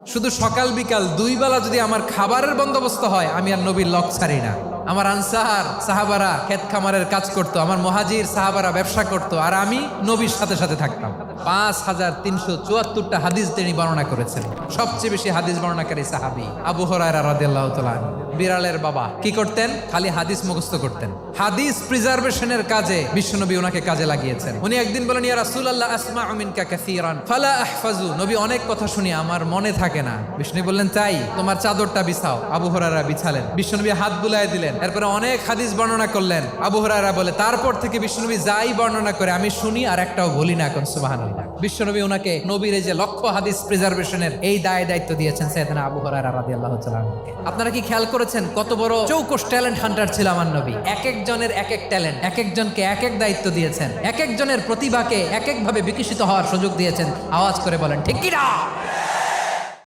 শুধু সকাল বিকাল দুই বেলা যদি আমার খাবারের বন্দোবস্ত হয়, আমি আর নবীর লক ছাড়ি না। আমার আনসার সাহাবারা ক্ষেত খামারের কাজ করতো, আমার মুহাজির সাহাবারা ব্যবসা করতো, আর আমি নবীর সাথে সাথে থাকতাম। 5374টা হাদিস তিনি বর্ণনা করেছেন। সবচেয়ে বেশি হাদিস বর্ণনাকারী সাহাবী আবু হুরায়রা রাদিয়াল্লাহু তাআলা। বিড়ালের বাবা কি করতেন? খালি হাদিস মুখস্থ করতেন। হাদিস প্রিজার্ভেশনের কাজে বিশ্বনবী ওনাকে কাজে লাগিয়েছেন। উনি একদিন বলেন, ইয়া রাসূলুল্লাহ আসমাউ মিনকা কাসীরান ফালা আহফাজু। নবী অনেক কথা শুনি, আমার মনে থাকে না। বিষ্ণু বললেন, তাই তোমার চাদরটা বিছাও। আবু হুরায়রা বিছালেন। বিশ্বনবী হাত বুলায় দিলেন। এরপরে অনেক হাদিস বর্ণনা করলেন। আবু হুরায়রা বলে, তারপর থেকে বিশ্বনবী যাই বর্ণনা করে আমি শুনি আর একটাও বলি না। এখন সুবহানাল্লাহ। বিশ্বনবী ওনাকে নবীর এই যে লক্ষ্য হাদিস প্রিজার্ভেশনের এই দায়িত্ব দিয়েছেন সাইয়েদনা আবু হুরায়রা রাদিয়াল্লাহু তাআলা। আপনারা কি খেয়াল করেছেন কত বড় চৌকস ট্যালেন্ট হান্টার ছিল আমার নবী? এক একজনের এক এক ট্যালেন্ট, এক একজনকে এক এক দায়িত্ব দিয়েছেন, এক একজনের প্রতিভাকে এক একভাবে বিকশিত হওয়ার সুযোগ দিয়েছেন। আওয়াজ করে বলেন ঠিক কি না?